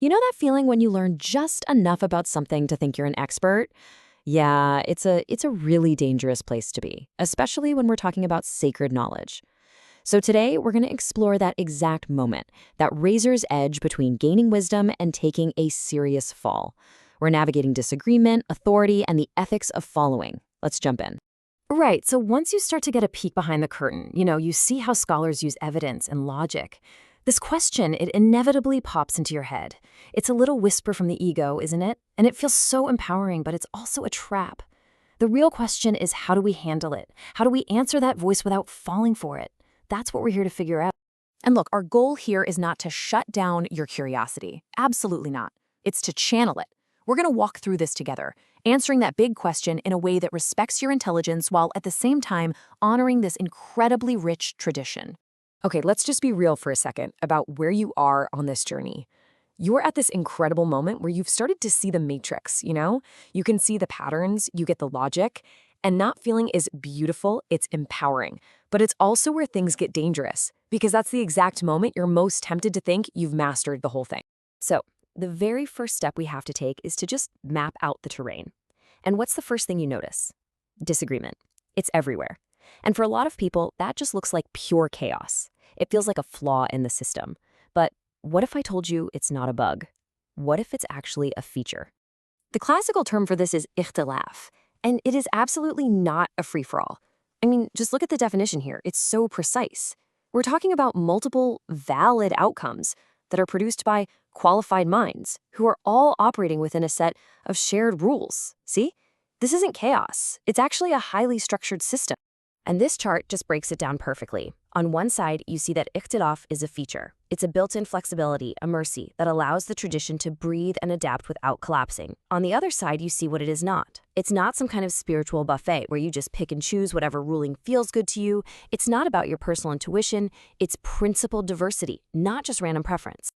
You know that feeling when you learn just enough about something to think you're an expert? Yeah, it's a really dangerous place to be, especially when we're talking about sacred knowledge. So today, we're going to explore that exact moment, that razor's edge between gaining wisdom and taking a serious fall. We're navigating disagreement, authority, and the ethics of following. Let's jump in. Right, so once you start to get a peek behind the curtain, you see how scholars use evidence and logic. This question, it inevitably pops into your head. It's a little whisper from the ego, isn't it? And it feels so empowering, but it's also a trap. The real question is, how do we handle it? How do we answer that voice without falling for it? That's what we're here to figure out. And look, our goal here is not to shut down your curiosity. Absolutely not. It's to channel it. We're going to walk through this together, answering that big question in a way that respects your intelligence while at the same time honoring this incredibly rich tradition. Okay, let's just be real for a second about where you are on this journey. You're at this incredible moment where you've started to see the matrix, you know? You can see the patterns, you get the logic, and not feeling is beautiful, it's empowering. But it's also where things get dangerous, because that's the exact moment you're most tempted to think you've mastered the whole thing. So, the very first step we have to take is to just map out the terrain. And what's the first thing you notice? Disagreement. It's everywhere. And for a lot of people, that just looks like pure chaos. It feels like a flaw in the system. But what if I told you it's not a bug? What if it's actually a feature? The classical term for this is ikhtilaf, and it is absolutely not a free-for-all. I mean, just look at the definition here. It's so precise. We're talking about multiple valid outcomes that are produced by qualified minds who are all operating within a set of shared rules. See? This isn't chaos. It's actually a highly structured system. And this chart just breaks it down perfectly. On one side, you see that ikhtilaf is a feature. It's a built-in flexibility, a mercy, that allows the tradition to breathe and adapt without collapsing. On the other side, you see what it is not. It's not some kind of spiritual buffet where you just pick and choose whatever ruling feels good to you. It's not about your personal intuition. It's principled diversity, not just random preference.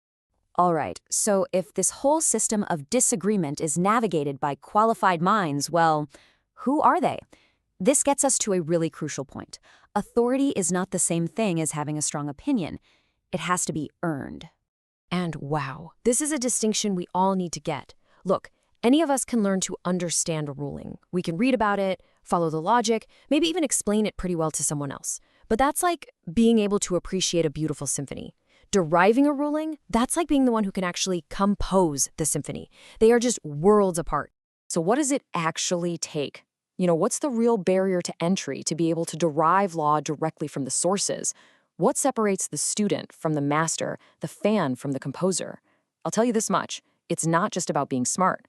All right, so if this whole system of disagreement is navigated by qualified minds, well, who are they? This gets us to a really crucial point. Authority is not the same thing as having a strong opinion. It has to be earned. And wow, this is a distinction we all need to get. Look, any of us can learn to understand a ruling. We can read about it, follow the logic, maybe even explain it pretty well to someone else. But that's like being able to appreciate a beautiful symphony. Deriving a ruling, that's like being the one who can actually compose the symphony. They are just worlds apart. So what does it actually take? What's the real barrier to entry to be able to derive law directly from the sources? What separates the student from the master, the fan from the composer? I'll tell you this much, it's not just about being smart.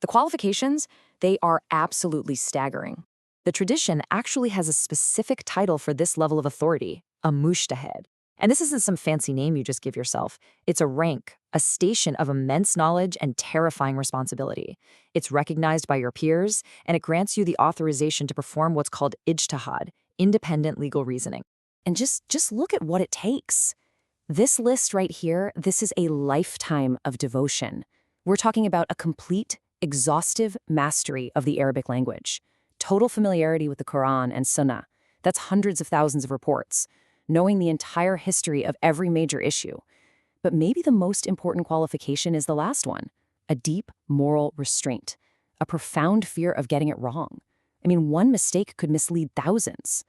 The qualifications, they are absolutely staggering. The tradition actually has a specific title for this level of authority, a mujtahid. And this isn't some fancy name you just give yourself. It's a rank, a station of immense knowledge and terrifying responsibility. It's recognized by your peers, and it grants you the authorization to perform what's called ijtihad, independent legal reasoning. And just look at what it takes. This list right here, this is a lifetime of devotion. We're talking about a complete, exhaustive mastery of the Arabic language, total familiarity with the Quran and Sunnah. That's hundreds of thousands of reports. Knowing the entire history of every major issue. But maybe the most important qualification is the last one, a deep moral restraint, a profound fear of getting it wrong. I mean, one mistake could mislead thousands.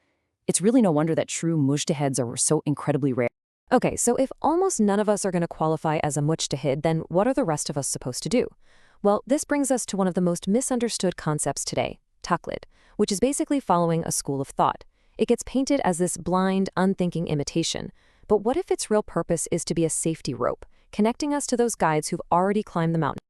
It's really no wonder that true mujtahids are so incredibly rare. Okay, so if almost none of us are going to qualify as a mujtahid, then what are the rest of us supposed to do? Well, this brings us to one of the most misunderstood concepts today, taqlid, which is basically following a school of thought. It gets painted as this blind, unthinking imitation. But what if its real purpose is to be a safety rope, connecting us to those guides who've already climbed the mountain?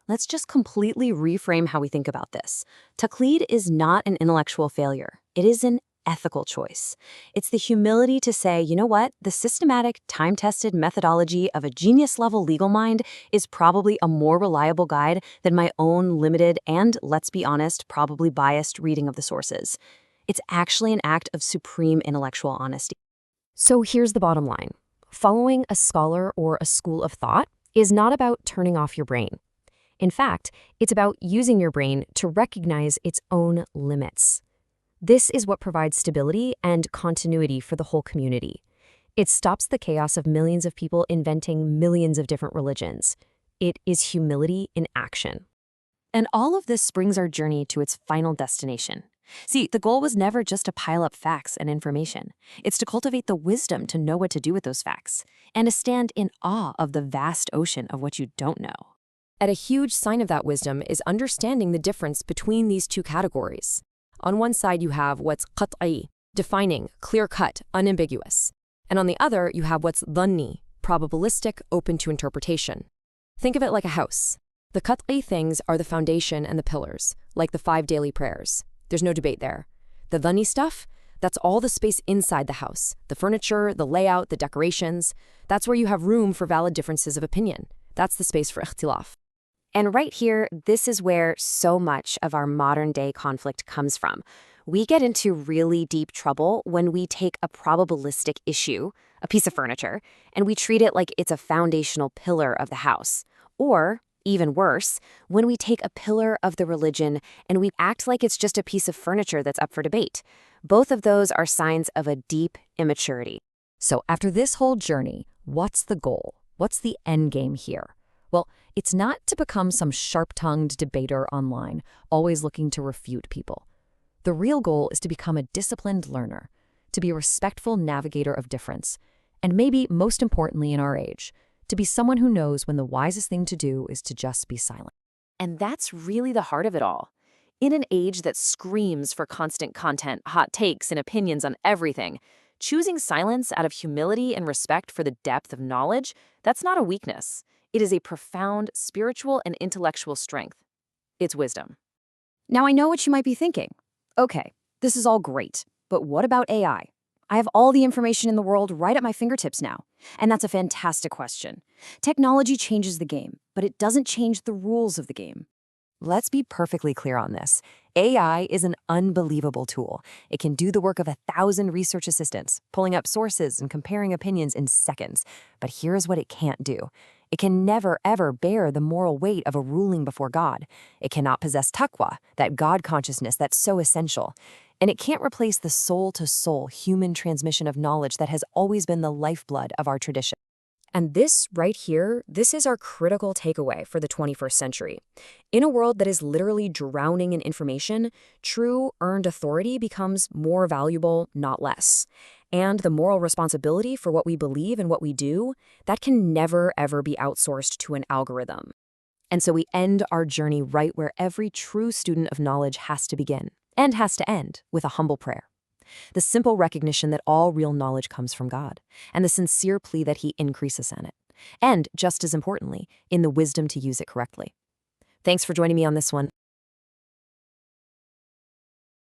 Let's just completely reframe how we think about this. Taqlid is not an intellectual failure. It is an ethical choice. It's the humility to say, you know what? The systematic, time-tested methodology of a genius-level legal mind is probably a more reliable guide than my own limited and, let's be honest, probably biased reading of the sources. It's actually an act of supreme intellectual honesty. So here's the bottom line. Following a scholar or a school of thought is not about turning off your brain. In fact, it's about using your brain to recognize its own limits. This is what provides stability and continuity for the whole community. It stops the chaos of millions of people inventing millions of different religions. It is humility in action. And all of this brings our journey to its final destination. See, the goal was never just to pile up facts and information. It's to cultivate the wisdom to know what to do with those facts, and to stand in awe of the vast ocean of what you don't know. And a huge sign of that wisdom is understanding the difference between these two categories. On one side, you have what's qat'i, defining, clear-cut, unambiguous. And on the other, you have what's dhanni, probabilistic, open to interpretation. Think of it like a house. The qat'i things are the foundation and the pillars, like the 5 daily prayers. There's no debate there. The dhanni stuff, that's all the space inside the house, the furniture, the layout, the decorations. That's where you have room for valid differences of opinion. That's the space for ikhtilaf. And right here, this is where so much of our modern-day conflict comes from. We get into really deep trouble when we take a probabilistic issue, a piece of furniture, and we treat it like it's a foundational pillar of the house. Or, even worse, when we take a pillar of the religion and we act like it's just a piece of furniture that's up for debate. Both of those are signs of a deep immaturity. So after this whole journey, what's the goal? What's the end game here? Well, it's not to become some sharp-tongued debater online, always looking to refute people. The real goal is to become a disciplined learner, to be a respectful navigator of difference, and maybe most importantly in our age, to be someone who knows when the wisest thing to do is to just be silent. And that's really the heart of it all. In an age that screams for constant content, hot takes, and opinions on everything, choosing silence out of humility and respect for the depth of knowledge, that's not a weakness. It is a profound spiritual and intellectual strength. It's wisdom. Now I know what you might be thinking. Okay, this is all great, but what about AI? I have all the information in the world right at my fingertips now. And that's a fantastic question. Technology changes the game, but it doesn't change the rules of the game. Let's be perfectly clear on this. AI is an unbelievable tool. It can do the work of 1,000 research assistants, pulling up sources and comparing opinions in seconds. But here's what it can't do. It can never, ever bear the moral weight of a ruling before God. It cannot possess taqwa, that God consciousness that's so essential. And it can't replace the soul-to-soul human transmission of knowledge that has always been the lifeblood of our tradition. And this right here, this is our critical takeaway for the 21st century. In a world that is literally drowning in information, true earned authority becomes more valuable, not less. And the moral responsibility for what we believe and what we do, that can never, ever be outsourced to an algorithm. And so we end our journey right where every true student of knowledge has to begin, and has to end with a humble prayer. The simple recognition that all real knowledge comes from God, and the sincere plea that He increase us in it. And, just as importantly, in the wisdom to use it correctly. Thanks for joining me on this one.